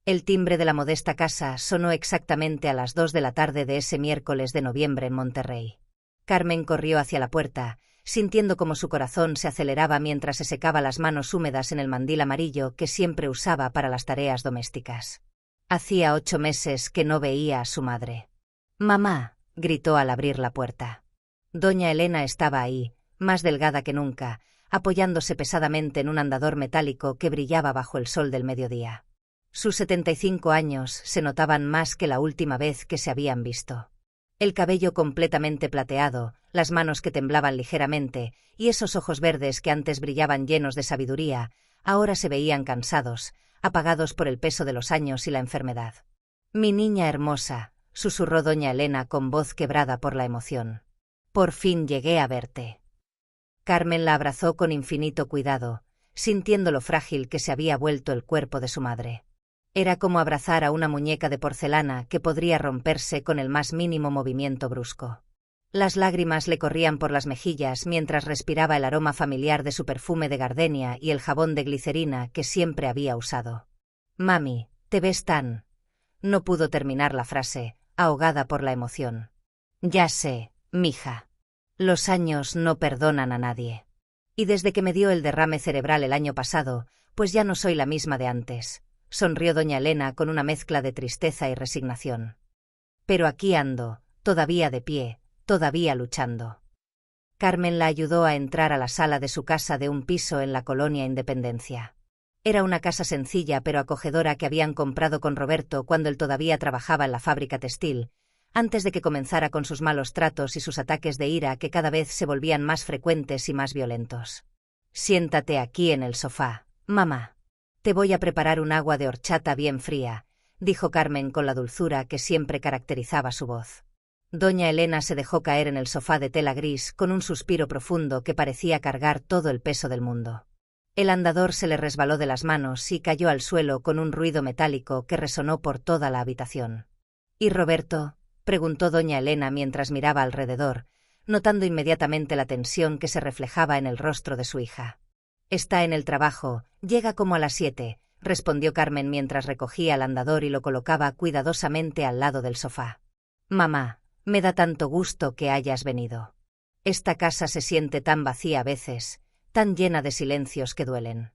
El timbre de la modesta casa sonó exactamente a las 2 de la tarde de ese miércoles de noviembre en Monterrey. Carmen corrió hacia la puerta, sintiendo como su corazón se aceleraba mientras se secaba las manos húmedas en el mandil amarillo que siempre usaba para las tareas domésticas. Hacía 8 meses que no veía a su madre. «Mamá», gritó al abrir la puerta. Doña Elena estaba ahí, más delgada que nunca, apoyándose pesadamente en un andador metálico que brillaba bajo el sol del mediodía. Sus 75 años se notaban más que la última vez que se habían visto. El cabello completamente plateado, las manos que temblaban ligeramente, y esos ojos verdes que antes brillaban llenos de sabiduría, ahora se veían cansados, apagados por el peso de los años y la enfermedad. «Mi niña hermosa», susurró doña Elena con voz quebrada por la emoción. «Por fin llegué a verte». Carmen la abrazó con infinito cuidado, sintiendo lo frágil que se había vuelto el cuerpo de su madre. Era como abrazar a una muñeca de porcelana que podría romperse con el más mínimo movimiento brusco. Las lágrimas le corrían por las mejillas mientras respiraba el aroma familiar de su perfume de gardenia y el jabón de glicerina que siempre había usado. «Mami, te ves tan...». No pudo terminar la frase, ahogada por la emoción. «Ya sé, mija. Los años no perdonan a nadie. Y desde que me dio el derrame cerebral el año pasado, pues ya no soy la misma de antes», sonrió doña Elena con una mezcla de tristeza y resignación. «Pero aquí ando, todavía de pie, todavía luchando». Carmen la ayudó a entrar a la sala de su casa de un piso en la colonia Independencia. Era una casa sencilla pero acogedora que habían comprado con Roberto cuando él todavía trabajaba en la fábrica textil, antes de que comenzara con sus malos tratos y sus ataques de ira que cada vez se volvían más frecuentes y más violentos. «Siéntate aquí en el sofá, mamá. Te voy a preparar un agua de horchata bien fría», dijo Carmen con la dulzura que siempre caracterizaba su voz. Doña Elena se dejó caer en el sofá de tela gris con un suspiro profundo que parecía cargar todo el peso del mundo. El andador se le resbaló de las manos y cayó al suelo con un ruido metálico que resonó por toda la habitación. «¿Y Roberto?», preguntó doña Elena mientras miraba alrededor, notando inmediatamente la tensión que se reflejaba en el rostro de su hija. «Está en el trabajo, llega como a las 7», respondió Carmen mientras recogía el andador y lo colocaba cuidadosamente al lado del sofá. «Mamá, me da tanto gusto que hayas venido. Esta casa se siente tan vacía a veces, tan llena de silencios que duelen».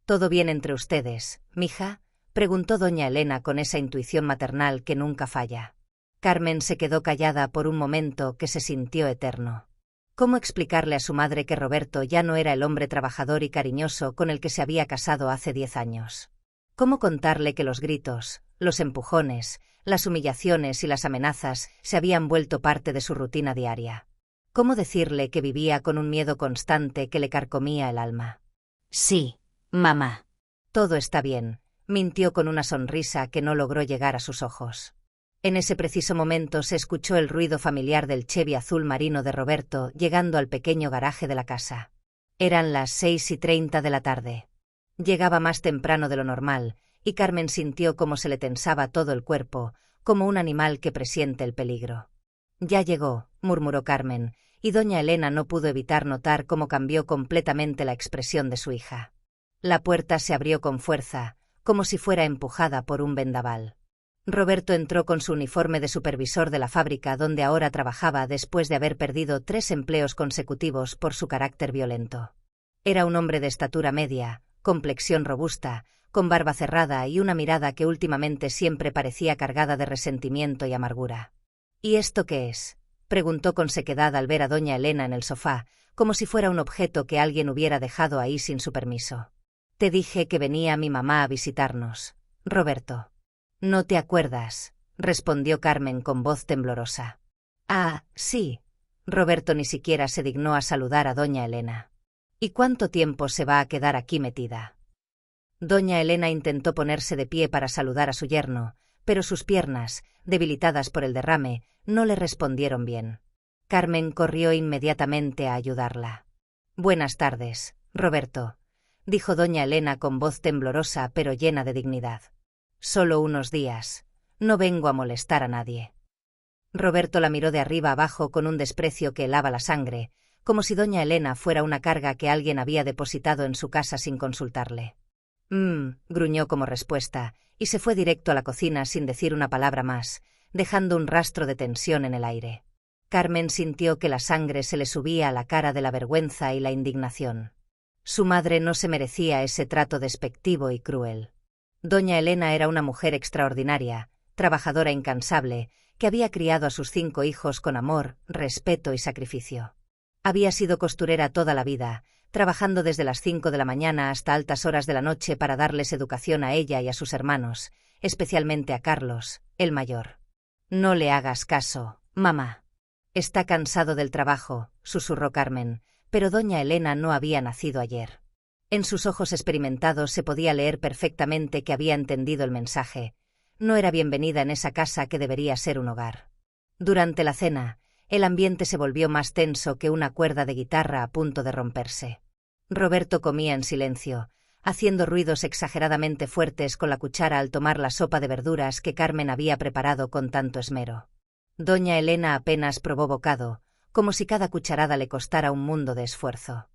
«¿Todo bien entre ustedes, mija?», preguntó doña Elena con esa intuición maternal que nunca falla. Carmen se quedó callada por un momento que se sintió eterno. ¿Cómo explicarle a su madre que Roberto ya no era el hombre trabajador y cariñoso con el que se había casado hace 10 años? ¿Cómo contarle que los gritos, los empujones, las humillaciones y las amenazas se habían vuelto parte de su rutina diaria? ¿Cómo decirle que vivía con un miedo constante que le carcomía el alma? «Sí, mamá. Todo está bien», mintió con una sonrisa que no logró llegar a sus ojos. En ese preciso momento se escuchó el ruido familiar del Chevy azul marino de Roberto llegando al pequeño garaje de la casa. Eran las 6:30 de la tarde. Llegaba más temprano de lo normal, y Carmen sintió cómo se le tensaba todo el cuerpo, como un animal que presiente el peligro. «Ya llegó», murmuró Carmen, y doña Elena no pudo evitar notar cómo cambió completamente la expresión de su hija. La puerta se abrió con fuerza, como si fuera empujada por un vendaval. Roberto entró con su uniforme de supervisor de la fábrica donde ahora trabajaba después de haber perdido 3 empleos consecutivos por su carácter violento. Era un hombre de estatura media, complexión robusta, con barba cerrada y una mirada que últimamente siempre parecía cargada de resentimiento y amargura. «¿Y esto qué es?», preguntó con sequedad al ver a doña Elena en el sofá, como si fuera un objeto que alguien hubiera dejado ahí sin su permiso. «Te dije que venía mi mamá a visitarnos, Roberto». «¿No te acuerdas?», respondió Carmen con voz temblorosa. «Ah, sí». Roberto ni siquiera se dignó a saludar a doña Elena. «¿Y cuánto tiempo se va a quedar aquí metida?». Doña Elena intentó ponerse de pie para saludar a su yerno, pero sus piernas, debilitadas por el derrame, no le respondieron bien. Carmen corrió inmediatamente a ayudarla. «Buenas tardes, Roberto», dijo doña Elena con voz temblorosa pero llena de dignidad. «Solo unos días. No vengo a molestar a nadie». Roberto la miró de arriba abajo con un desprecio que helaba la sangre, como si doña Elena fuera una carga que alguien había depositado en su casa sin consultarle. Gruñó como respuesta, y se fue directo a la cocina sin decir una palabra más, dejando un rastro de tensión en el aire. Carmen sintió que la sangre se le subía a la cara de la vergüenza y la indignación. Su madre no se merecía ese trato despectivo y cruel. Doña Elena era una mujer extraordinaria, trabajadora incansable, que había criado a sus 5 hijos con amor, respeto y sacrificio. Había sido costurera toda la vida, trabajando desde las 5 de la mañana hasta altas horas de la noche para darles educación a ella y a sus hermanos, especialmente a Carlos, el mayor. «No le hagas caso, mamá. Está cansado del trabajo», susurró Carmen, pero doña Elena no había nacido ayer. En sus ojos experimentados se podía leer perfectamente que había entendido el mensaje. No era bienvenida en esa casa que debería ser un hogar. Durante la cena, el ambiente se volvió más tenso que una cuerda de guitarra a punto de romperse. Roberto comía en silencio, haciendo ruidos exageradamente fuertes con la cuchara al tomar la sopa de verduras que Carmen había preparado con tanto esmero. Doña Elena apenas probó bocado, como si cada cucharada le costara un mundo de esfuerzo.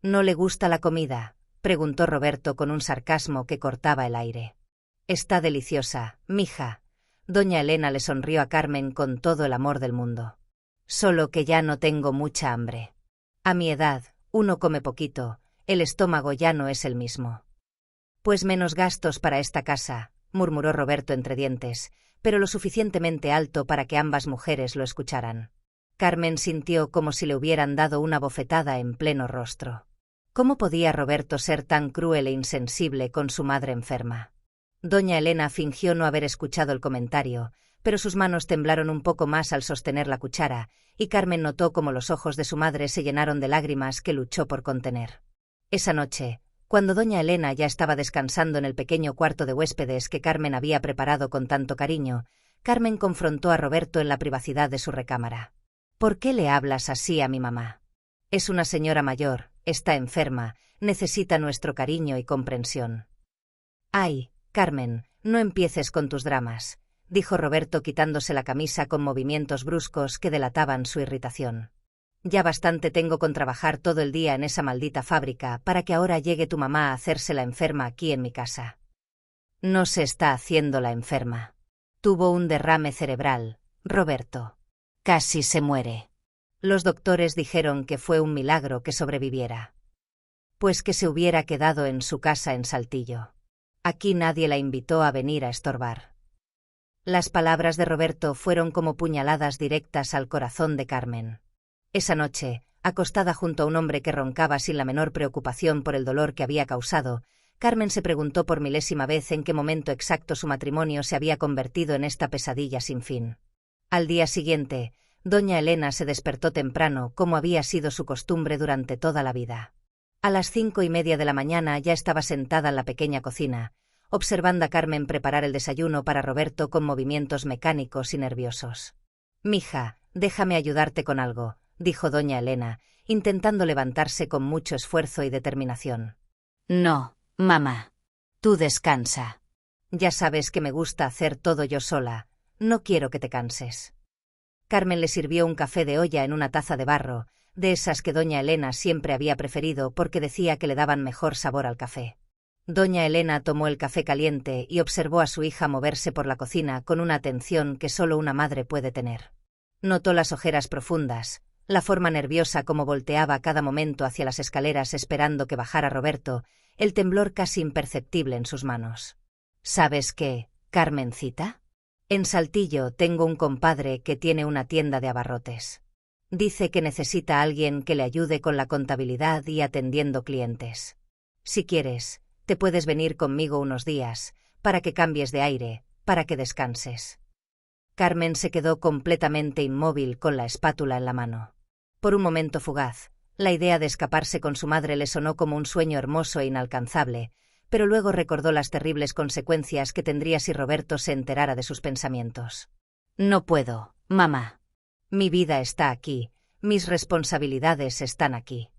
«¿No le gusta la comida?», preguntó Roberto con un sarcasmo que cortaba el aire. «Está deliciosa, mija». Doña Elena le sonrió a Carmen con todo el amor del mundo. «Solo que ya no tengo mucha hambre. A mi edad, uno come poquito, el estómago ya no es el mismo». «Pues menos gastos para esta casa», murmuró Roberto entre dientes, pero lo suficientemente alto para que ambas mujeres lo escucharan. Carmen sintió como si le hubieran dado una bofetada en pleno rostro. ¿Cómo podía Roberto ser tan cruel e insensible con su madre enferma? Doña Elena fingió no haber escuchado el comentario, pero sus manos temblaron un poco más al sostener la cuchara, y Carmen notó cómo los ojos de su madre se llenaron de lágrimas que luchó por contener. Esa noche, cuando doña Elena ya estaba descansando en el pequeño cuarto de huéspedes que Carmen había preparado con tanto cariño, Carmen confrontó a Roberto en la privacidad de su recámara. «¿Por qué le hablas así a mi mamá? Es una señora mayor, está enferma, necesita nuestro cariño y comprensión». «Ay, Carmen, no empieces con tus dramas», dijo Roberto quitándose la camisa con movimientos bruscos que delataban su irritación. «Ya bastante tengo con trabajar todo el día en esa maldita fábrica para que ahora llegue tu mamá a hacerse la enferma aquí en mi casa». «No se está haciendo la enferma. Tuvo un derrame cerebral, Roberto. Casi se muere. Los doctores dijeron que fue un milagro que sobreviviera. Pues que se hubiera quedado en su casa en Saltillo. Aquí nadie la invitó a venir a estorbar». Las palabras de Roberto fueron como puñaladas directas al corazón de Carmen. Esa noche, acostada junto a un hombre que roncaba sin la menor preocupación por el dolor que había causado, Carmen se preguntó por milésima vez en qué momento exacto su matrimonio se había convertido en esta pesadilla sin fin. Al día siguiente, doña Elena se despertó temprano, como había sido su costumbre durante toda la vida. A las 5:30 de la mañana ya estaba sentada en la pequeña cocina, observando a Carmen preparar el desayuno para Roberto con movimientos mecánicos y nerviosos. «Mija, déjame ayudarte con algo», dijo doña Elena, intentando levantarse con mucho esfuerzo y determinación. «No, mamá. Tú descansa. Ya sabes que me gusta hacer todo yo sola, no quiero que te canses». Carmen le sirvió un café de olla en una taza de barro, de esas que doña Elena siempre había preferido porque decía que le daban mejor sabor al café. Doña Elena tomó el café caliente y observó a su hija moverse por la cocina con una atención que solo una madre puede tener. Notó las ojeras profundas, la forma nerviosa como volteaba a cada momento hacia las escaleras esperando que bajara Roberto, el temblor casi imperceptible en sus manos. «¿Sabes qué, Carmencita? En Saltillo tengo un compadre que tiene una tienda de abarrotes. Dice que necesita a alguien que le ayude con la contabilidad y atendiendo clientes. Si quieres, te puedes venir conmigo unos días, para que cambies de aire, para que descanses». Carmen se quedó completamente inmóvil con la espátula en la mano. Por un momento fugaz, la idea de escaparse con su madre le sonó como un sueño hermoso e inalcanzable, pero luego recordó las terribles consecuencias que tendría si Roberto se enterara de sus pensamientos. «No puedo, mamá. Mi vida está aquí, mis responsabilidades están aquí».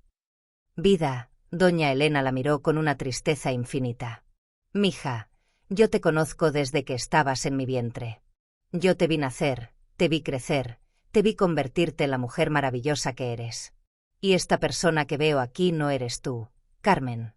«Vida», doña Elena la miró con una tristeza infinita. «Mija, yo te conozco desde que estabas en mi vientre. Yo te vi nacer, te vi crecer, te vi convertirte en la mujer maravillosa que eres. Y esta persona que veo aquí no eres tú, Carmen».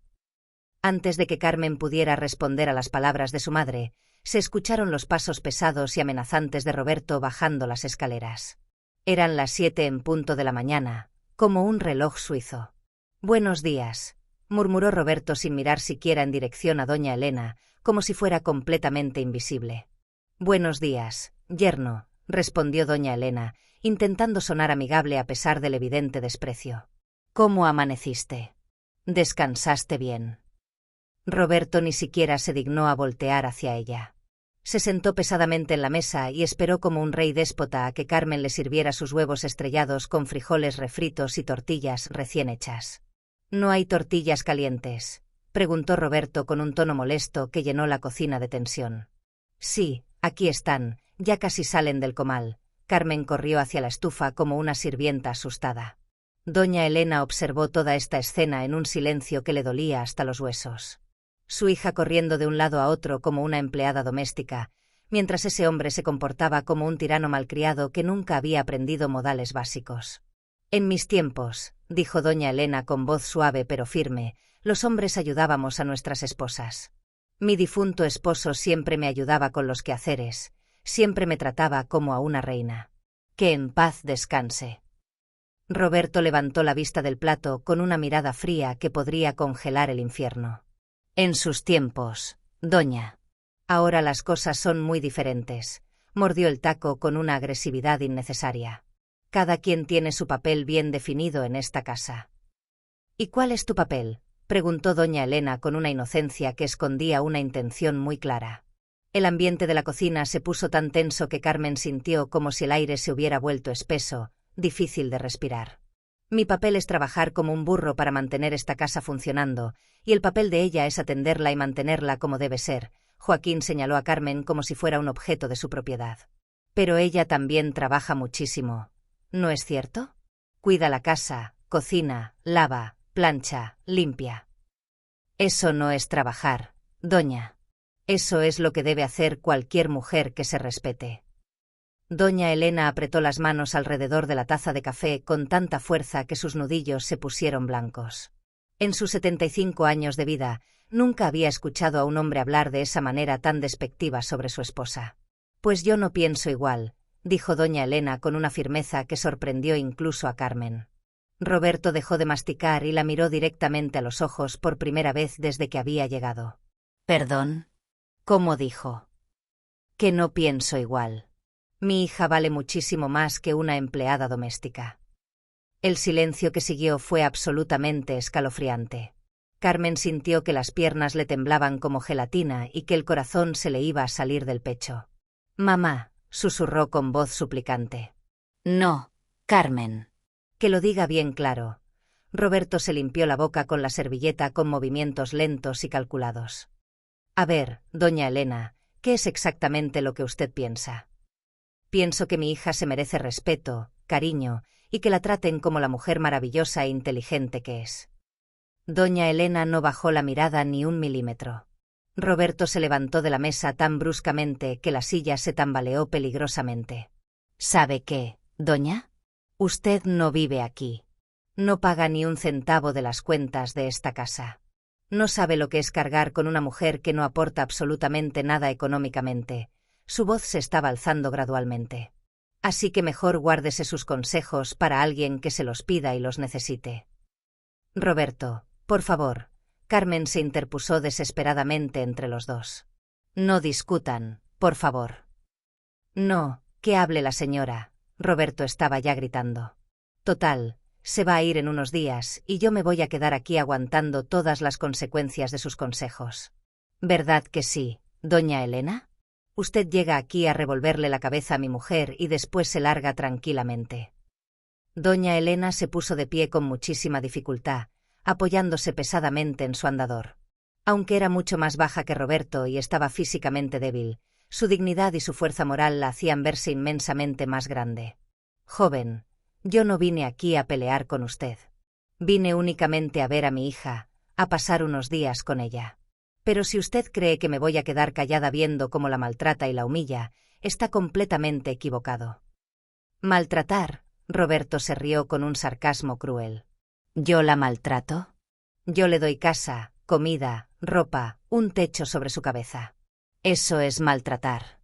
Antes de que Carmen pudiera responder a las palabras de su madre, se escucharon los pasos pesados y amenazantes de Roberto bajando las escaleras. Eran las 7 en punto de la mañana, como un reloj suizo. «Buenos días», murmuró Roberto sin mirar siquiera en dirección a doña Elena, como si fuera completamente invisible. «Buenos días, yerno», respondió doña Elena, intentando sonar amigable a pesar del evidente desprecio. «¿Cómo amaneciste? ¿Descansaste bien?» Roberto ni siquiera se dignó a voltear hacia ella. Se sentó pesadamente en la mesa y esperó como un rey déspota a que Carmen le sirviera sus huevos estrellados con frijoles refritos y tortillas recién hechas. «¿No hay tortillas calientes?», preguntó Roberto con un tono molesto que llenó la cocina de tensión. «Sí, aquí están, ya casi salen del comal». Carmen corrió hacia la estufa como una sirvienta asustada. Doña Elena observó toda esta escena en un silencio que le dolía hasta los huesos. Su hija corriendo de un lado a otro como una empleada doméstica, mientras ese hombre se comportaba como un tirano malcriado que nunca había aprendido modales básicos. «En mis tiempos», dijo doña Elena con voz suave pero firme, «los hombres ayudábamos a nuestras esposas. Mi difunto esposo siempre me ayudaba con los quehaceres, siempre me trataba como a una reina. Que en paz descanse». Roberto levantó la vista del plato con una mirada fría que podría congelar el infierno. «En sus tiempos, doña. Ahora las cosas son muy diferentes», mordió el taco con una agresividad innecesaria. «Cada quien tiene su papel bien definido en esta casa». «¿Y cuál es tu papel?», preguntó doña Elena con una inocencia que escondía una intención muy clara. El ambiente de la cocina se puso tan tenso que Carmen sintió como si el aire se hubiera vuelto espeso, difícil de respirar. «Mi papel es trabajar como un burro para mantener esta casa funcionando, y el papel de ella es atenderla y mantenerla como debe ser», Joaquín señaló a Carmen como si fuera un objeto de su propiedad. «Pero ella también trabaja muchísimo, ¿no es cierto? Cuida la casa, cocina, lava, plancha, limpia». «Eso no es trabajar, doña. Eso es lo que debe hacer cualquier mujer que se respete». Doña Elena apretó las manos alrededor de la taza de café con tanta fuerza que sus nudillos se pusieron blancos. En sus 75 años de vida, nunca había escuchado a un hombre hablar de esa manera tan despectiva sobre su esposa. «Pues yo no pienso igual», dijo doña Elena con una firmeza que sorprendió incluso a Carmen. Roberto dejó de masticar y la miró directamente a los ojos por primera vez desde que había llegado. «¿Perdón? ¿Cómo dijo?» «Que no pienso igual. Mi hija vale muchísimo más que una empleada doméstica». El silencio que siguió fue absolutamente escalofriante. Carmen sintió que las piernas le temblaban como gelatina y que el corazón se le iba a salir del pecho. «Mamá», susurró con voz suplicante. «No, Carmen. Que lo diga bien claro». Roberto se limpió la boca con la servilleta con movimientos lentos y calculados. «A ver, doña Elena, ¿qué es exactamente lo que usted piensa?» «Pienso que mi hija se merece respeto, cariño, y que la traten como la mujer maravillosa e inteligente que es». Doña Elena no bajó la mirada ni un milímetro. Roberto se levantó de la mesa tan bruscamente que la silla se tambaleó peligrosamente. «¿Sabe qué, doña? Usted no vive aquí. No paga ni un centavo de las cuentas de esta casa. No sabe lo que es cargar con una mujer que no aporta absolutamente nada económicamente». Su voz se estaba alzando gradualmente. «Así que mejor guárdese sus consejos para alguien que se los pida y los necesite». «Roberto, por favor». Carmen se interpuso desesperadamente entre los dos. «No discutan, por favor». «No, que hable la señora». Roberto estaba ya gritando. «Total, se va a ir en unos días y yo me voy a quedar aquí aguantando todas las consecuencias de sus consejos». «¿Verdad que sí, doña Elena? Usted llega aquí a revolverle la cabeza a mi mujer y después se larga tranquilamente». Doña Elena se puso de pie con muchísima dificultad, apoyándose pesadamente en su andador. Aunque era mucho más baja que Roberto y estaba físicamente débil, su dignidad y su fuerza moral la hacían verse inmensamente más grande. «Joven, yo no vine aquí a pelear con usted. Vine únicamente a ver a mi hija, a pasar unos días con ella. Pero si usted cree que me voy a quedar callada viendo cómo la maltrata y la humilla, está completamente equivocado». «¿Maltratar?», Roberto se rió con un sarcasmo cruel. «¿Yo la maltrato? Yo le doy casa, comida, ropa, un techo sobre su cabeza. Eso es maltratar.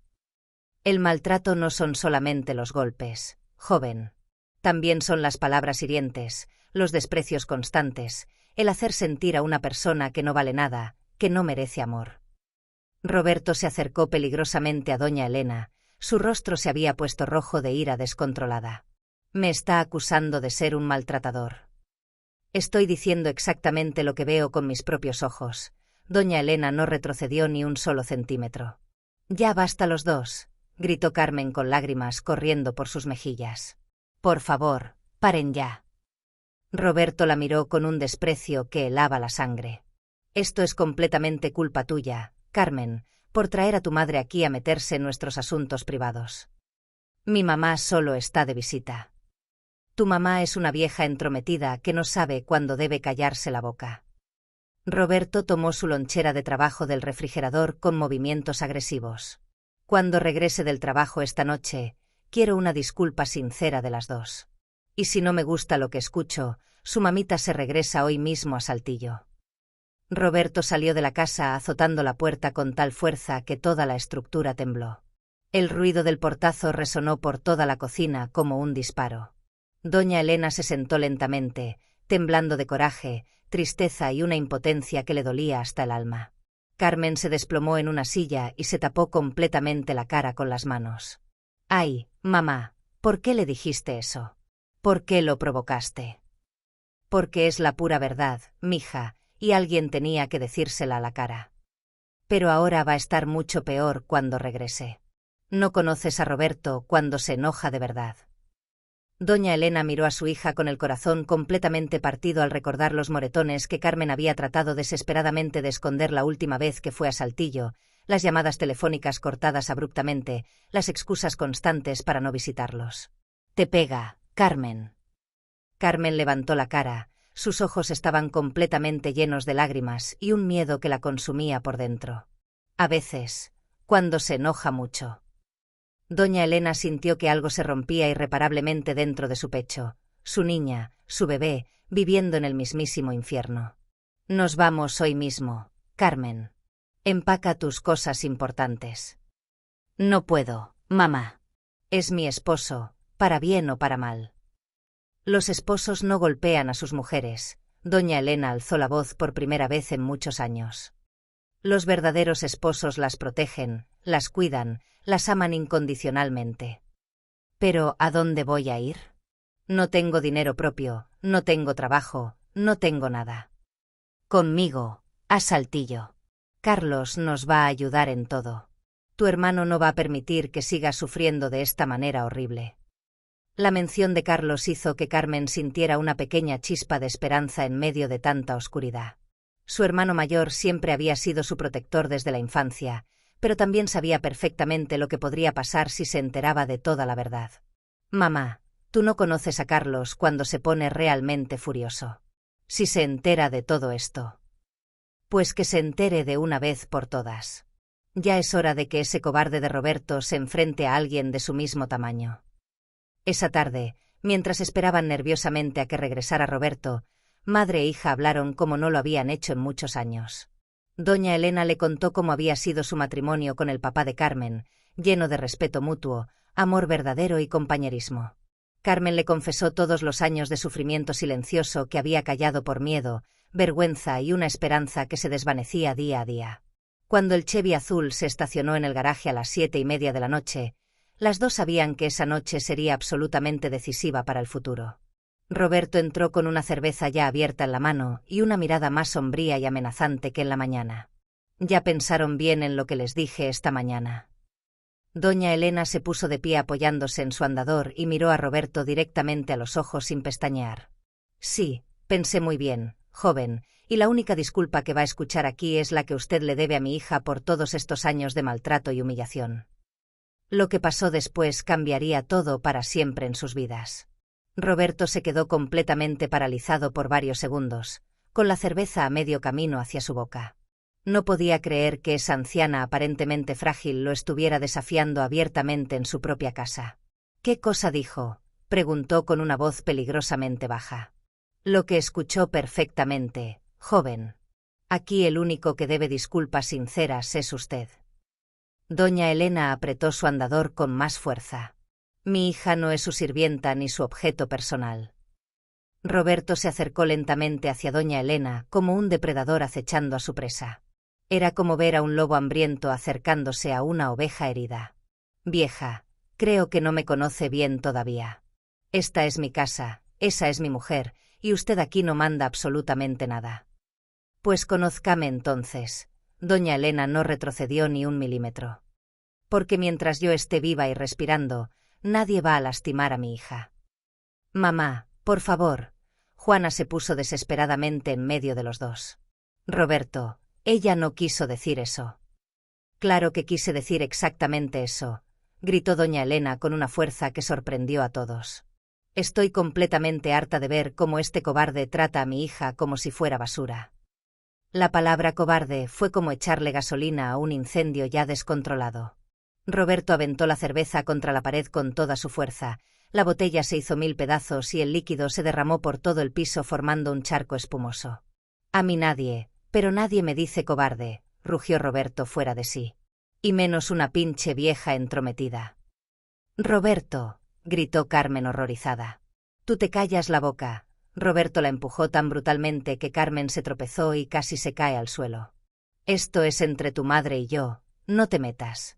El maltrato no son solamente los golpes, joven. También son las palabras hirientes, los desprecios constantes, el hacer sentir a una persona que no vale nada, que no merece amor. Roberto se acercó peligrosamente a doña Elena, su rostro se había puesto rojo de ira descontrolada. Me está acusando de ser un maltratador. Estoy diciendo exactamente lo que veo con mis propios ojos. Doña Elena no retrocedió ni un solo centímetro. Ya basta los dos, gritó Carmen con lágrimas corriendo por sus mejillas. Por favor, paren ya. Roberto la miró con un desprecio que helaba la sangre. Esto es completamente culpa tuya, Carmen, por traer a tu madre aquí a meterse en nuestros asuntos privados. Mi mamá solo está de visita. Tu mamá es una vieja entrometida que no sabe cuándo debe callarse la boca. Roberto tomó su lonchera de trabajo del refrigerador con movimientos agresivos. Cuando regrese del trabajo esta noche, quiero una disculpa sincera de las dos. Y si no me gusta lo que escucho, su mamita se regresa hoy mismo a Saltillo. Roberto salió de la casa azotando la puerta con tal fuerza que toda la estructura tembló. El ruido del portazo resonó por toda la cocina como un disparo. Doña Elena se sentó lentamente, temblando de coraje, tristeza y una impotencia que le dolía hasta el alma. Carmen se desplomó en una silla y se tapó completamente la cara con las manos. «Ay, mamá, ¿por qué le dijiste eso? ¿Por qué lo provocaste?» «Porque es la pura verdad, mija, y alguien tenía que decírsela a la cara. Pero ahora va a estar mucho peor cuando regrese. No conoces a Roberto cuando se enoja de verdad». Doña Elena miró a su hija con el corazón completamente partido al recordar los moretones que Carmen había tratado desesperadamente de esconder la última vez que fue a Saltillo, las llamadas telefónicas cortadas abruptamente, las excusas constantes para no visitarlos. «Te pega, Carmen». Carmen levantó la cara, sus ojos estaban completamente llenos de lágrimas y un miedo que la consumía por dentro. A veces, cuando se enoja mucho. Doña Elena sintió que algo se rompía irreparablemente dentro de su pecho, su niña, su bebé, viviendo en el mismísimo infierno. «Nos vamos hoy mismo, Carmen. Empaca tus cosas importantes». «No puedo, mamá. Es mi esposo, para bien o para mal». Los esposos no golpean a sus mujeres. Doña Elena alzó la voz por primera vez en muchos años. Los verdaderos esposos las protegen, las cuidan, las aman incondicionalmente. «¿Pero a dónde voy a ir? No tengo dinero propio, no tengo trabajo, no tengo nada». «Conmigo, a Saltillo. Carlos nos va a ayudar en todo. Tu hermano no va a permitir que sigas sufriendo de esta manera horrible». La mención de Carlos hizo que Carmen sintiera una pequeña chispa de esperanza en medio de tanta oscuridad. Su hermano mayor siempre había sido su protector desde la infancia, pero también sabía perfectamente lo que podría pasar si se enteraba de toda la verdad. «Mamá, tú no conoces a Carlos cuando se pone realmente furioso. Si se entera de todo esto, pues que se entere de una vez por todas. Ya es hora de que ese cobarde de Roberto se enfrente a alguien de su mismo tamaño». Esa tarde, mientras esperaban nerviosamente a que regresara Roberto, madre e hija hablaron como no lo habían hecho en muchos años. Doña Elena le contó cómo había sido su matrimonio con el papá de Carmen, lleno de respeto mutuo, amor verdadero y compañerismo. Carmen le confesó todos los años de sufrimiento silencioso que había callado por miedo, vergüenza y una esperanza que se desvanecía día a día. Cuando el Chevy azul se estacionó en el garaje a las 7:30 de la noche, las dos sabían que esa noche sería absolutamente decisiva para el futuro. Roberto entró con una cerveza ya abierta en la mano y una mirada más sombría y amenazante que en la mañana. «Ya pensaron bien en lo que les dije esta mañana». Doña Elena se puso de pie apoyándose en su andador y miró a Roberto directamente a los ojos sin pestañear. «Sí, pensé muy bien, joven, y la única disculpa que va a escuchar aquí es la que usted le debe a mi hija por todos estos años de maltrato y humillación. Lo que pasó después cambiaría todo para siempre en sus vidas». Roberto se quedó completamente paralizado por varios segundos, con la cerveza a medio camino hacia su boca. No podía creer que esa anciana aparentemente frágil lo estuviera desafiando abiertamente en su propia casa. «¿Qué cosa dijo?», preguntó con una voz peligrosamente baja. «Lo que escuchó perfectamente, joven. Aquí el único que debe disculpas sinceras es usted. Doña Elena apretó su andador con más fuerza. Mi hija no es su sirvienta ni su objeto personal. Roberto se acercó lentamente hacia doña Elena como un depredador acechando a su presa. Era como ver a un lobo hambriento acercándose a una oveja herida. Vieja, creo que no me conoce bien todavía. Esta es mi casa, esa es mi mujer, y usted aquí no manda absolutamente nada. Pues conózcame entonces. Doña Elena no retrocedió ni un milímetro. Porque mientras yo esté viva y respirando, nadie va a lastimar a mi hija. Mamá, por favor. Juana se puso desesperadamente en medio de los dos. Roberto, ella no quiso decir eso. Claro que quise decir exactamente eso, gritó doña Elena con una fuerza que sorprendió a todos. Estoy completamente harta de ver cómo este cobarde trata a mi hija como si fuera basura. La palabra cobarde fue como echarle gasolina a un incendio ya descontrolado. Roberto aventó la cerveza contra la pared con toda su fuerza, la botella se hizo 1000 pedazos y el líquido se derramó por todo el piso formando un charco espumoso. A mí nadie, pero nadie me dice cobarde, rugió Roberto fuera de sí. Y menos una pinche vieja entrometida. Roberto, gritó Carmen horrorizada. Tú te callas la boca. Roberto la empujó tan brutalmente que Carmen se tropezó y casi se cae al suelo. Esto es entre tu madre y yo, no te metas.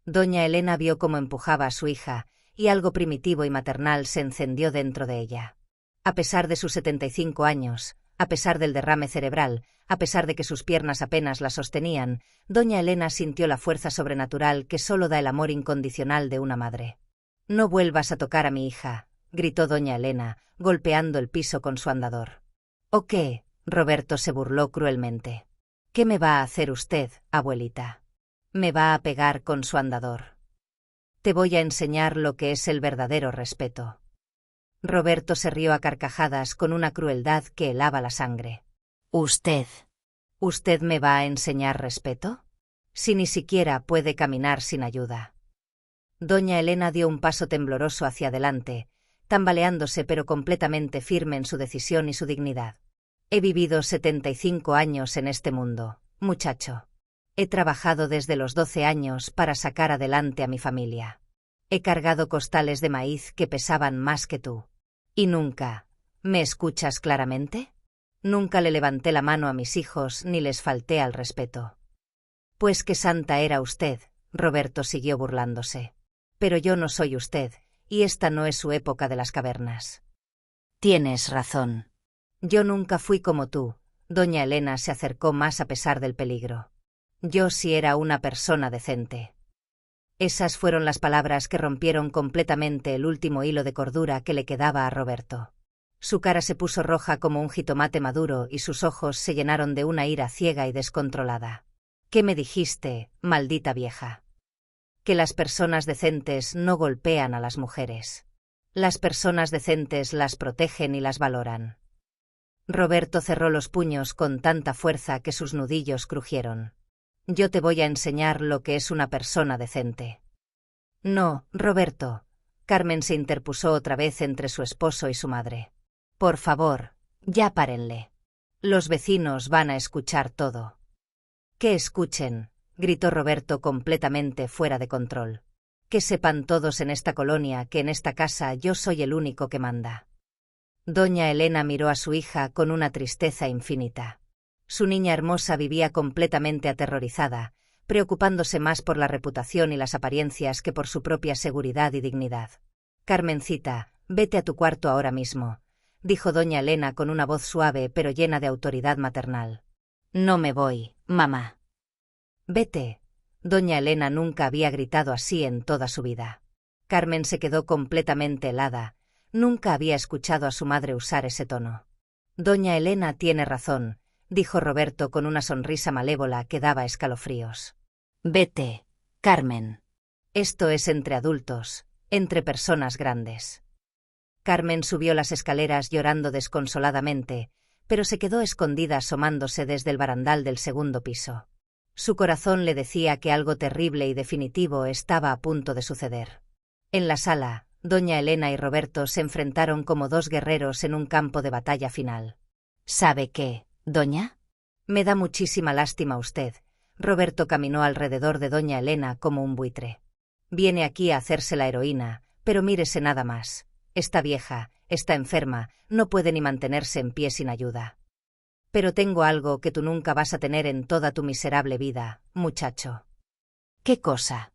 Doña Elena vio cómo empujaba a su hija, y algo primitivo y maternal se encendió dentro de ella. A pesar de sus 75 años, a pesar del derrame cerebral, a pesar de que sus piernas apenas la sostenían, doña Elena sintió la fuerza sobrenatural que solo da el amor incondicional de una madre. No vuelvas a tocar a mi hija, gritó doña Elena, golpeando el piso con su andador. ¿O qué? Roberto se burló cruelmente. ¿Qué me va a hacer usted, abuelita? Me va a pegar con su andador. Te voy a enseñar lo que es el verdadero respeto. Roberto se rió a carcajadas con una crueldad que helaba la sangre. ¿Usted? ¿Usted me va a enseñar respeto? Si ni siquiera puede caminar sin ayuda. Doña Elena dio un paso tembloroso hacia adelante, tambaleándose pero completamente firme en su decisión y su dignidad. He vivido 75 años en este mundo, muchacho. He trabajado desde los 12 años para sacar adelante a mi familia. He cargado costales de maíz que pesaban más que tú. Y nunca, ¿me escuchas claramente? Nunca le levanté la mano a mis hijos ni les falté al respeto. Pues qué santa era usted, Roberto siguió burlándose. Pero yo no soy usted, y esta no es su época de las cavernas. Tienes razón. Yo nunca fui como tú. Doña Elena se acercó más a pesar del peligro. Yo sí era una persona decente. Esas fueron las palabras que rompieron completamente el último hilo de cordura que le quedaba a Roberto. Su cara se puso roja como un jitomate maduro y sus ojos se llenaron de una ira ciega y descontrolada. ¿Qué me dijiste, maldita vieja? Que las personas decentes no golpean a las mujeres. Las personas decentes las protegen y las valoran. Roberto cerró los puños con tanta fuerza que sus nudillos crujieron. Yo te voy a enseñar lo que es una persona decente. No, Roberto. Carmen se interpuso otra vez entre su esposo y su madre. Por favor, ya párenle. Los vecinos van a escuchar todo. Que escuchen, gritó Roberto completamente fuera de control. Que sepan todos en esta colonia que en esta casa yo soy el único que manda. Doña Elena miró a su hija con una tristeza infinita. Su niña hermosa vivía completamente aterrorizada, preocupándose más por la reputación y las apariencias que por su propia seguridad y dignidad. Carmencita, vete a tu cuarto ahora mismo, dijo doña Elena con una voz suave pero llena de autoridad maternal. No me voy, mamá. Vete. Doña Elena nunca había gritado así en toda su vida. Carmen se quedó completamente helada, nunca había escuchado a su madre usar ese tono. Doña Elena tiene razón, dijo Roberto con una sonrisa malévola que daba escalofríos. Vete, Carmen. Esto es entre adultos, entre personas grandes. Carmen subió las escaleras llorando desconsoladamente, pero se quedó escondida asomándose desde el barandal del segundo piso. Su corazón le decía que algo terrible y definitivo estaba a punto de suceder. En la sala, doña Elena y Roberto se enfrentaron como dos guerreros en un campo de batalla final. ¿Sabe qué, doña? Me da muchísima lástima usted. Roberto caminó alrededor de doña Elena como un buitre. Viene aquí a hacerse la heroína, pero mírese nada más. Está vieja, está enferma, no puede ni mantenerse en pie sin ayuda. Pero tengo algo que tú nunca vas a tener en toda tu miserable vida, muchacho. ¿Qué cosa?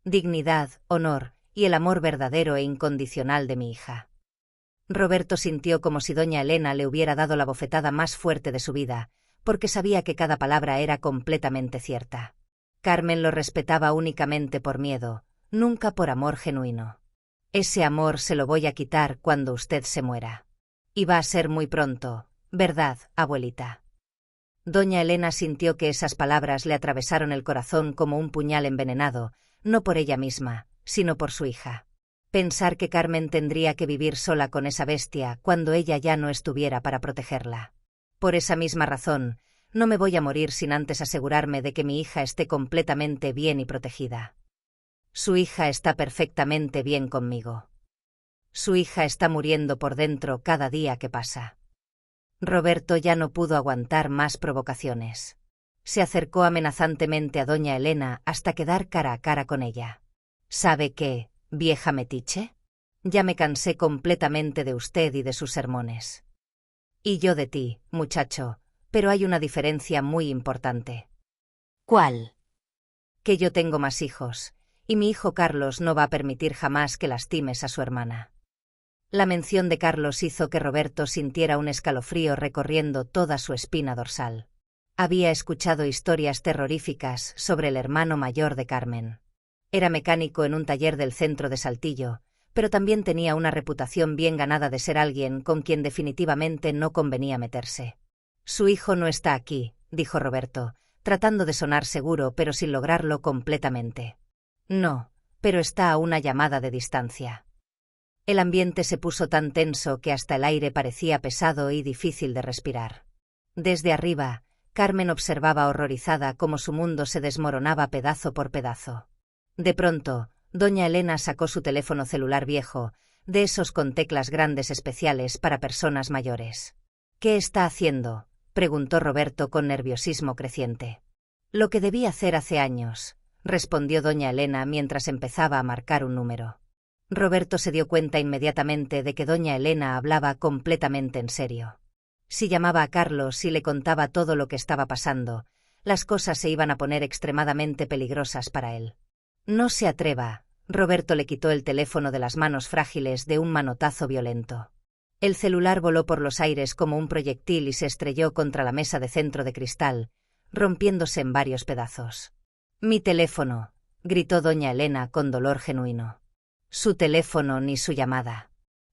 Dignidad, honor y el amor verdadero e incondicional de mi hija. Roberto sintió como si doña Elena le hubiera dado la bofetada más fuerte de su vida, porque sabía que cada palabra era completamente cierta. Carmen lo respetaba únicamente por miedo, nunca por amor genuino. Ese amor se lo voy a quitar cuando usted se muera. Y va a ser muy pronto, ¿verdad, abuelita? Doña Elena sintió que esas palabras le atravesaron el corazón como un puñal envenenado, no por ella misma, sino por su hija. Pensar que Carmen tendría que vivir sola con esa bestia cuando ella ya no estuviera para protegerla. Por esa misma razón, no me voy a morir sin antes asegurarme de que mi hija esté completamente bien y protegida. Su hija está perfectamente bien conmigo. Su hija está muriendo por dentro cada día que pasa. Roberto ya no pudo aguantar más provocaciones. Se acercó amenazantemente a doña Elena hasta quedar cara a cara con ella. ¿Sabe qué, vieja metiche? Ya me cansé completamente de usted y de sus sermones. Y yo de ti, muchacho, pero hay una diferencia muy importante. ¿Cuál? Que yo tengo más hijos, y mi hijo Carlos no va a permitir jamás que lastimes a su hermana. La mención de Carlos hizo que Roberto sintiera un escalofrío recorriendo toda su espina dorsal. Había escuchado historias terroríficas sobre el hermano mayor de Carmen. Era mecánico en un taller del centro de Saltillo, pero también tenía una reputación bien ganada de ser alguien con quien definitivamente no convenía meterse. Su hijo no está aquí, dijo Roberto, tratando de sonar seguro pero sin lograrlo completamente. No, pero está a una llamada de distancia. El ambiente se puso tan tenso que hasta el aire parecía pesado y difícil de respirar. Desde arriba, Carmen observaba horrorizada cómo su mundo se desmoronaba pedazo por pedazo. De pronto, doña Elena sacó su teléfono celular viejo, de esos con teclas grandes especiales para personas mayores. ¿Qué está haciendo?, preguntó Roberto con nerviosismo creciente. Lo que debí hacer hace años, respondió doña Elena mientras empezaba a marcar un número. Roberto se dio cuenta inmediatamente de que doña Elena hablaba completamente en serio. Si llamaba a Carlos y le contaba todo lo que estaba pasando, las cosas se iban a poner extremadamente peligrosas para él. No se atreva. Roberto le quitó el teléfono de las manos frágiles de un manotazo violento. El celular voló por los aires como un proyectil y se estrelló contra la mesa de centro de cristal, rompiéndose en varios pedazos. «Mi teléfono», gritó doña Elena con dolor genuino. «Su teléfono ni su llamada.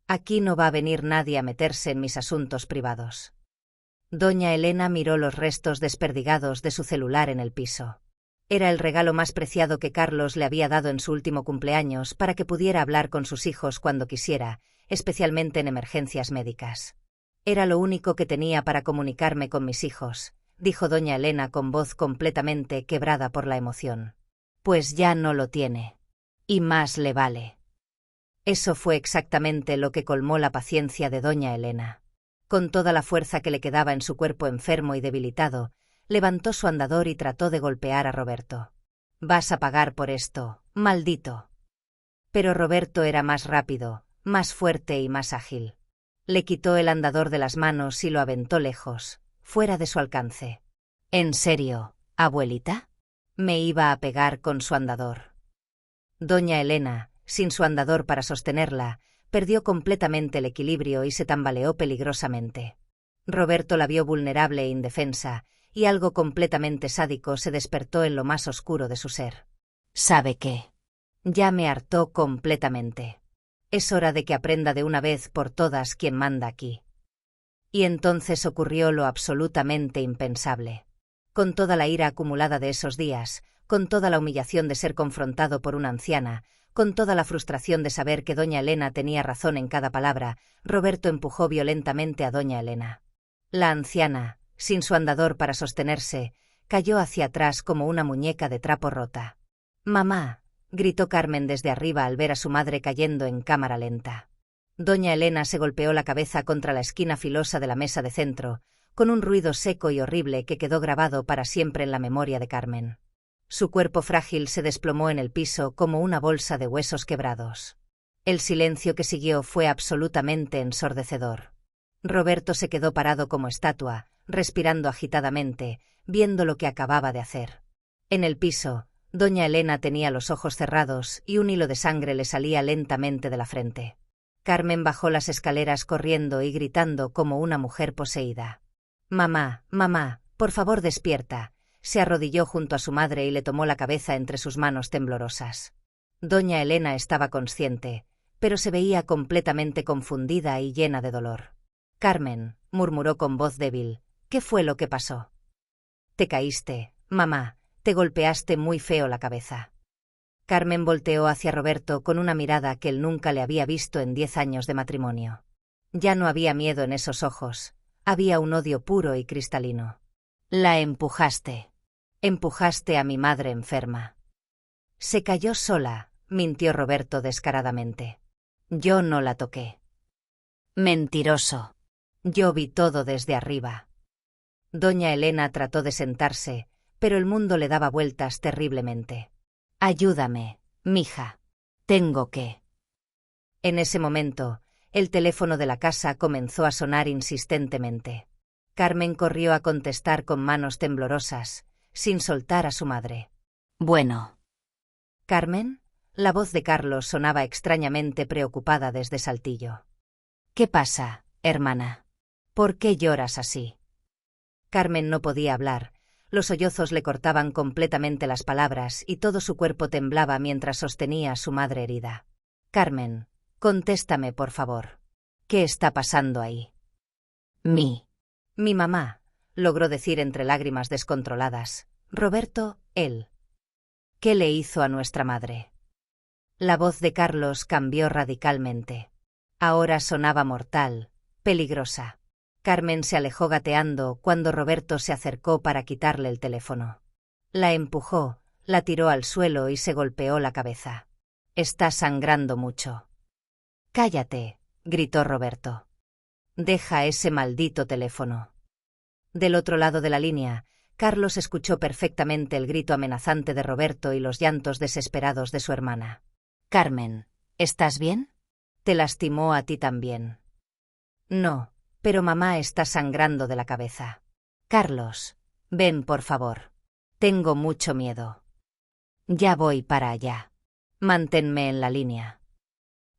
Aquí no va a venir nadie a meterse en mis asuntos privados». Doña Elena miró los restos desperdigados de su celular en el piso. Era el regalo más preciado que Carlos le había dado en su último cumpleaños para que pudiera hablar con sus hijos cuando quisiera, especialmente en emergencias médicas. «Era lo único que tenía para comunicarme con mis hijos», dijo doña Elena con voz completamente quebrada por la emoción. «Pues ya no lo tiene. Y más le vale». Eso fue exactamente lo que colmó la paciencia de doña Elena. Con toda la fuerza que le quedaba en su cuerpo enfermo y debilitado, levantó su andador y trató de golpear a Roberto. «Vas a pagar por esto, maldito». Pero Roberto era más rápido, más fuerte y más ágil. Le quitó el andador de las manos y lo aventó lejos, fuera de su alcance. «¿En serio, abuelita? Me iba a pegar con su andador». Doña Elena, sin su andador para sostenerla, perdió completamente el equilibrio y se tambaleó peligrosamente. Roberto la vio vulnerable e indefensa, y algo completamente sádico se despertó en lo más oscuro de su ser. «¿Sabe qué? Ya me hartó completamente. Es hora de que aprenda de una vez por todas quién manda aquí». Y entonces ocurrió lo absolutamente impensable. Con toda la ira acumulada de esos días, con toda la humillación de ser confrontado por una anciana, con toda la frustración de saber que doña Elena tenía razón en cada palabra, Roberto empujó violentamente a doña Elena. La anciana, sin su andador para sostenerse, cayó hacia atrás como una muñeca de trapo rota. «Mamá», gritó Carmen desde arriba al ver a su madre cayendo en cámara lenta. Doña Elena se golpeó la cabeza contra la esquina filosa de la mesa de centro, con un ruido seco y horrible que quedó grabado para siempre en la memoria de Carmen. Su cuerpo frágil se desplomó en el piso como una bolsa de huesos quebrados. El silencio que siguió fue absolutamente ensordecedor. Roberto se quedó parado como estatua, respirando agitadamente, viendo lo que acababa de hacer. En el piso, doña Elena tenía los ojos cerrados y un hilo de sangre le salía lentamente de la frente. Carmen bajó las escaleras corriendo y gritando como una mujer poseída. «Mamá, mamá, por favor despierta». Se arrodilló junto a su madre y le tomó la cabeza entre sus manos temblorosas. Doña Elena estaba consciente, pero se veía completamente confundida y llena de dolor. «Carmen», murmuró con voz débil, «¿qué fue lo que pasó?» «Te caíste, mamá, te golpeaste muy feo la cabeza». Carmen volteó hacia Roberto con una mirada que él nunca le había visto en 10 años de matrimonio. Ya no había miedo en esos ojos, había un odio puro y cristalino. «La empujaste. Empujaste a mi madre enferma». «Se cayó sola», mintió Roberto descaradamente. «Yo no la toqué». «Mentiroso. Yo vi todo desde arriba». Doña Elena trató de sentarse, pero el mundo le daba vueltas terriblemente. «Ayúdame, mija. Tengo que». En ese momento, el teléfono de la casa comenzó a sonar insistentemente. Carmen corrió a contestar con manos temblorosas, sin soltar a su madre. «Bueno». «¿Carmen?». La voz de Carlos sonaba extrañamente preocupada desde Saltillo. «¿Qué pasa, hermana? ¿Por qué lloras así?». Carmen no podía hablar. Los sollozos le cortaban completamente las palabras y todo su cuerpo temblaba mientras sostenía a su madre herida. «Carmen, contéstame por favor. ¿Qué está pasando ahí?». Mi mamá», logró decir entre lágrimas descontroladas. «Roberto, él. ¿Qué le hizo a nuestra madre?». La voz de Carlos cambió radicalmente. Ahora sonaba mortal, peligrosa. Carmen se alejó gateando cuando Roberto se acercó para quitarle el teléfono. La empujó, la tiró al suelo y se golpeó la cabeza. «Está sangrando mucho». «Cállate», gritó Roberto. «Deja ese maldito teléfono». Del otro lado de la línea, Carlos escuchó perfectamente el grito amenazante de Roberto y los llantos desesperados de su hermana. «Carmen, ¿estás bien? ¿Te lastimó a ti también?». «No, pero mamá está sangrando de la cabeza». «Carlos, ven por favor. Tengo mucho miedo». «Ya voy para allá. Manténme en la línea».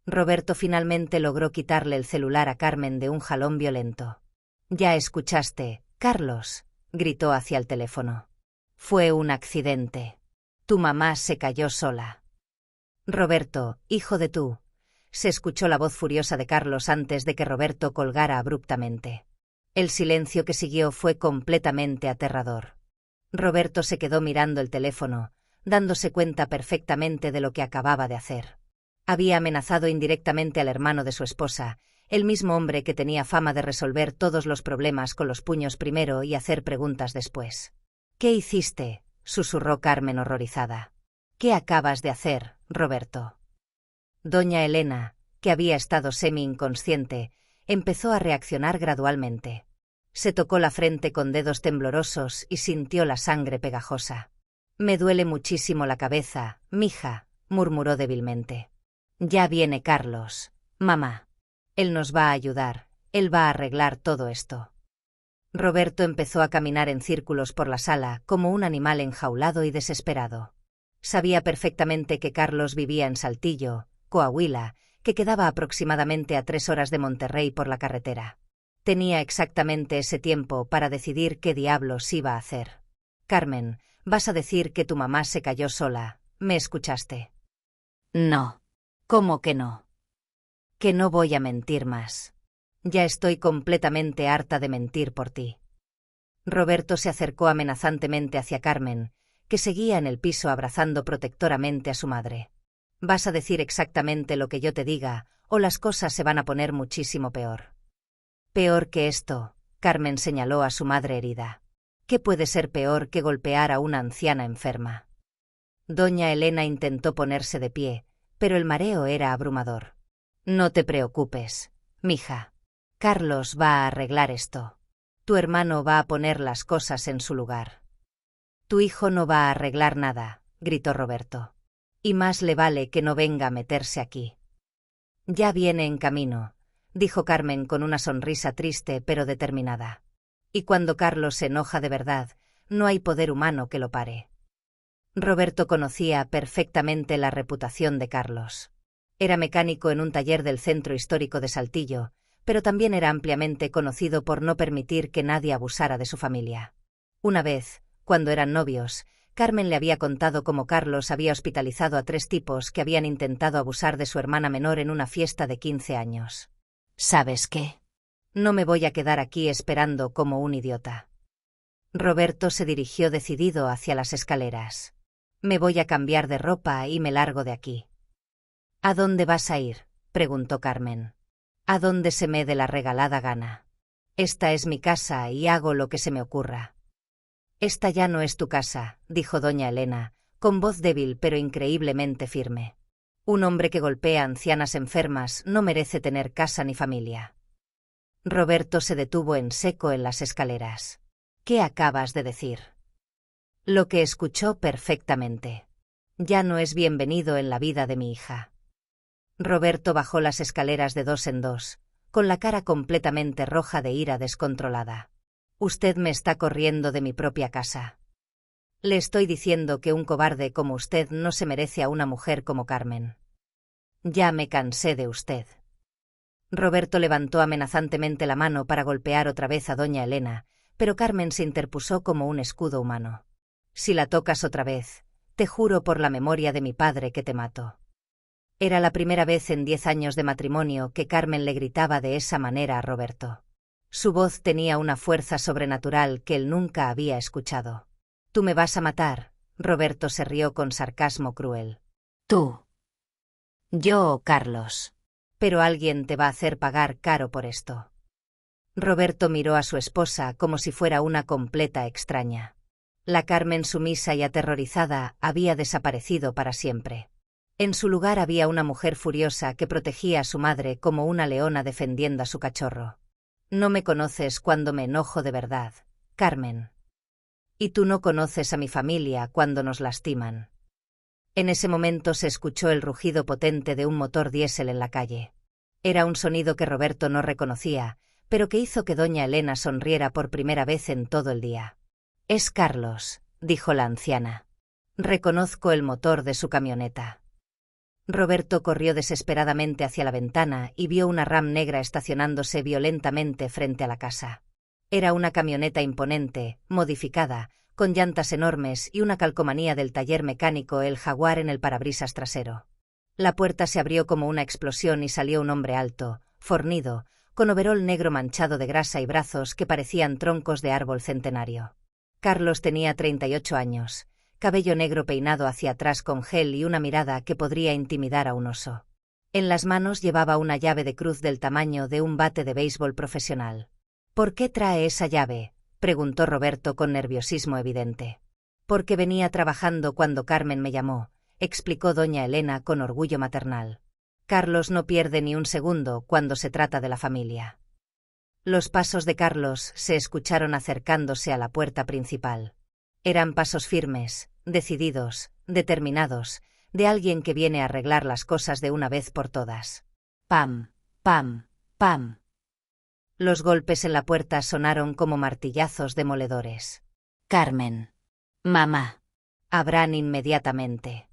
Roberto finalmente logró quitarle el celular a Carmen de un jalón violento. «Ya escuchaste, Carlos», gritó hacia el teléfono. «Fue un accidente. Tu mamá se cayó sola». «Roberto, hijo de tú». Se escuchó la voz furiosa de Carlos antes de que Roberto colgara abruptamente. El silencio que siguió fue completamente aterrador. Roberto se quedó mirando el teléfono, dándose cuenta perfectamente de lo que acababa de hacer. Había amenazado indirectamente al hermano de su esposa, el mismo hombre que tenía fama de resolver todos los problemas con los puños primero y hacer preguntas después. «¿Qué hiciste?», susurró Carmen horrorizada. «¿Qué acabas de hacer, Roberto?». Doña Elena, que había estado semi-inconsciente, empezó a reaccionar gradualmente. Se tocó la frente con dedos temblorosos y sintió la sangre pegajosa. «Me duele muchísimo la cabeza, mija», murmuró débilmente. «Ya viene Carlos, mamá. Él nos va a ayudar, él va a arreglar todo esto». Roberto empezó a caminar en círculos por la sala como un animal enjaulado y desesperado. Sabía perfectamente que Carlos vivía en Saltillo, Coahuila, que quedaba aproximadamente a 3 horas de Monterrey por la carretera. Tenía exactamente ese tiempo para decidir qué diablos iba a hacer. «Carmen, vas a decir que tu mamá se cayó sola, ¿me escuchaste?». «No». «¿Cómo que no?». «Que no voy a mentir más. Ya estoy completamente harta de mentir por ti». Roberto se acercó amenazantemente hacia Carmen, que seguía en el piso abrazando protectoramente a su madre. «Vas a decir exactamente lo que yo te diga, o las cosas se van a poner muchísimo peor». «Peor que esto», Carmen señaló a su madre herida. «¿Qué puede ser peor que golpear a una anciana enferma?». Doña Elena intentó ponerse de pie, pero el mareo era abrumador. «No te preocupes, mija. Carlos va a arreglar esto. Tu hermano va a poner las cosas en su lugar. Tu hijo no va a arreglar nada, gritó Roberto. Y más le vale que no venga a meterse aquí. Ya viene en camino, dijo Carmen con una sonrisa triste pero determinada. Y cuando Carlos se enoja de verdad, no hay poder humano que lo pare. Roberto conocía perfectamente la reputación de Carlos. Era mecánico en un taller del centro histórico de Saltillo, pero también era ampliamente conocido por no permitir que nadie abusara de su familia. Una vez, cuando eran novios, Carmen le había contado cómo Carlos había hospitalizado a 3 tipos que habían intentado abusar de su hermana menor en una fiesta de 15 años. ¿Sabes qué? No me voy a quedar aquí esperando como un idiota. Roberto se dirigió decidido hacia las escaleras. Me voy a cambiar de ropa y me largo de aquí. ¿A dónde vas a ir?, preguntó Carmen. A donde se me dé la regalada gana. Esta es mi casa y hago lo que se me ocurra. Esta ya no es tu casa, dijo doña Elena, con voz débil pero increíblemente firme. Un hombre que golpea a ancianas enfermas no merece tener casa ni familia. Roberto se detuvo en seco en las escaleras. ¿Qué acabas de decir? Lo que escuchó perfectamente. Ya no es bienvenido en la vida de mi hija. Roberto bajó las escaleras de 2 en 2, con la cara completamente roja de ira descontrolada. Usted me está corriendo de mi propia casa. Le estoy diciendo que un cobarde como usted no se merece a una mujer como Carmen. Ya me cansé de usted. Roberto levantó amenazantemente la mano para golpear otra vez a doña Elena, pero Carmen se interpuso como un escudo humano. Si la tocas otra vez, te juro por la memoria de mi padre que te mato. Era la primera vez en 10 años de matrimonio que Carmen le gritaba de esa manera a Roberto. Su voz tenía una fuerza sobrenatural que él nunca había escuchado. «Tú me vas a matar», Roberto se rió con sarcasmo cruel. «¿Tú? Yo o Carlos. Pero alguien te va a hacer pagar caro por esto». Roberto miró a su esposa como si fuera una completa extraña. La Carmen sumisa y aterrorizada había desaparecido para siempre. En su lugar había una mujer furiosa que protegía a su madre como una leona defendiendo a su cachorro. No me conoces cuando me enojo de verdad, Carmen. Y tú no conoces a mi familia cuando nos lastiman. En ese momento se escuchó el rugido potente de un motor diésel en la calle. Era un sonido que Roberto no reconocía, pero que hizo que doña Elena sonriera por primera vez en todo el día. «Es Carlos», dijo la anciana. «Reconozco el motor de su camioneta». Roberto corrió desesperadamente hacia la ventana y vio una Ram negra estacionándose violentamente frente a la casa. Era una camioneta imponente, modificada, con llantas enormes y una calcomanía del taller mecánico El Jaguar en el parabrisas trasero. La puerta se abrió como una explosión y salió un hombre alto, fornido, con overol negro manchado de grasa y brazos que parecían troncos de árbol centenario. Carlos tenía 38 años. Cabello negro peinado hacia atrás con gel y una mirada que podría intimidar a un oso. En las manos llevaba una llave de cruz del tamaño de un bate de béisbol profesional. «¿Por qué trae esa llave?», preguntó Roberto con nerviosismo evidente. «Porque venía trabajando cuando Carmen me llamó», explicó doña Elena con orgullo maternal. «Carlos no pierde ni un segundo cuando se trata de la familia». Los pasos de Carlos se escucharon acercándose a la puerta principal. Eran pasos firmes, decididos, determinados, de alguien que viene a arreglar las cosas de una vez por todas. Pam, pam, pam. Los golpes en la puerta sonaron como martillazos demoledores. «Carmen. Mamá». Abran inmediatamente.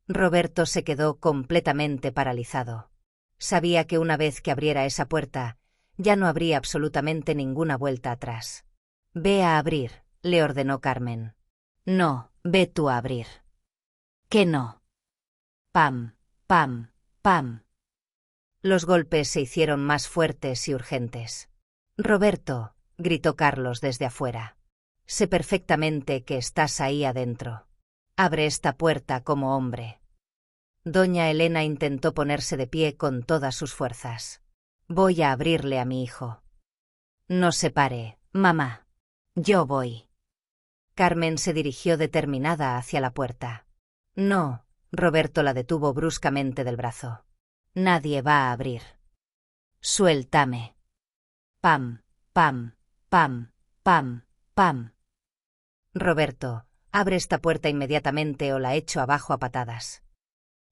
Roberto se quedó completamente paralizado. Sabía que una vez que abriera esa puerta, ya no habría absolutamente ninguna vuelta atrás. «Ve a abrir», le ordenó Carmen. «No, ve tú a abrir». «¿Qué no?» Pam, pam, pam. Los golpes se hicieron más fuertes y urgentes. «Roberto», gritó Carlos desde afuera. «Sé perfectamente que estás ahí adentro. Abre esta puerta como hombre». Doña Elena intentó ponerse de pie con todas sus fuerzas. «Voy a abrirle a mi hijo». «No se pare, mamá. Yo voy». Carmen se dirigió determinada hacia la puerta. «No», Roberto la detuvo bruscamente del brazo. «Nadie va a abrir». «Suéltame». Pam, pam, Pam, pam, pam. Roberto, abre esta puerta inmediatamente o la echo abajo a patadas.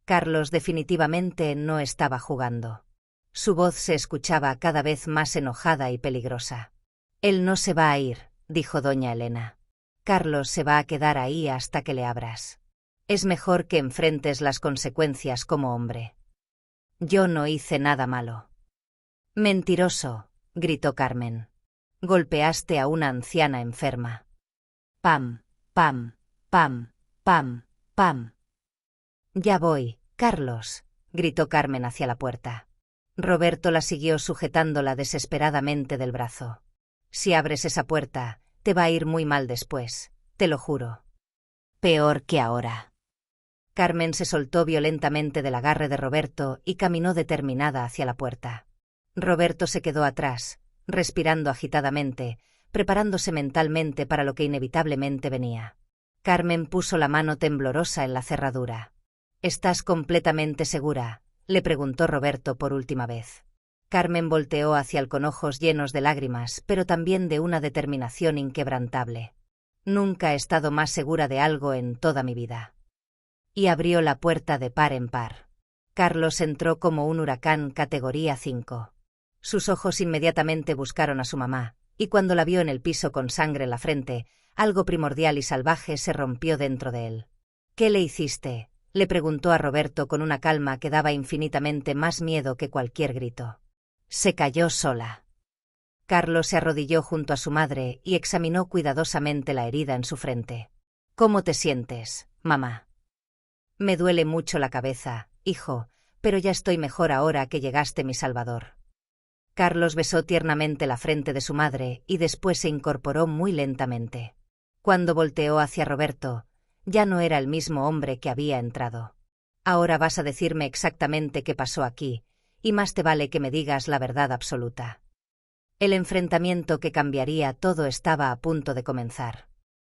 Carlos definitivamente no estaba jugando. Su voz se escuchaba cada vez más enojada y peligrosa. Él no se va a ir, dijo doña Elena. Carlos se va a quedar ahí hasta que le abras. Es mejor que enfrentes las consecuencias como hombre. Yo no hice nada malo. Mentiroso, gritó Carmen. Golpeaste a una anciana enferma. Pam, pam, pam, pam, pam. Ya voy, Carlos, gritó Carmen hacia la puerta. Roberto la siguió sujetándola desesperadamente del brazo. Si abres esa puerta, te va a ir muy mal después, te lo juro. Peor que ahora. Carmen se soltó violentamente del agarre de Roberto y caminó determinada hacia la puerta. Roberto se quedó atrás, respirando agitadamente, preparándose mentalmente para lo que inevitablemente venía. Carmen puso la mano temblorosa en la cerradura. ¿Estás completamente segura?, le preguntó Roberto por última vez. Carmen volteó hacia él con ojos llenos de lágrimas, pero también de una determinación inquebrantable. Nunca he estado más segura de algo en toda mi vida. Y abrió la puerta de par en par. Carlos entró como un huracán categoría 5. Sus ojos inmediatamente buscaron a su mamá, y cuando la vio en el piso con sangre en la frente, algo primordial y salvaje se rompió dentro de él. ¿Qué le hiciste?, le preguntó a Roberto con una calma que daba infinitamente más miedo que cualquier grito. Se cayó sola. Carlos se arrodilló junto a su madre y examinó cuidadosamente la herida en su frente. ¿Cómo te sientes, mamá? Me duele mucho la cabeza, hijo, pero ya estoy mejor ahora que llegaste, mi salvador. Carlos besó tiernamente la frente de su madre y después se incorporó muy lentamente. Cuando volteó hacia Roberto, ya no era el mismo hombre que había entrado. Ahora vas a decirme exactamente qué pasó aquí, y más te vale que me digas la verdad absoluta. El enfrentamiento que cambiaría todo estaba a punto de comenzar.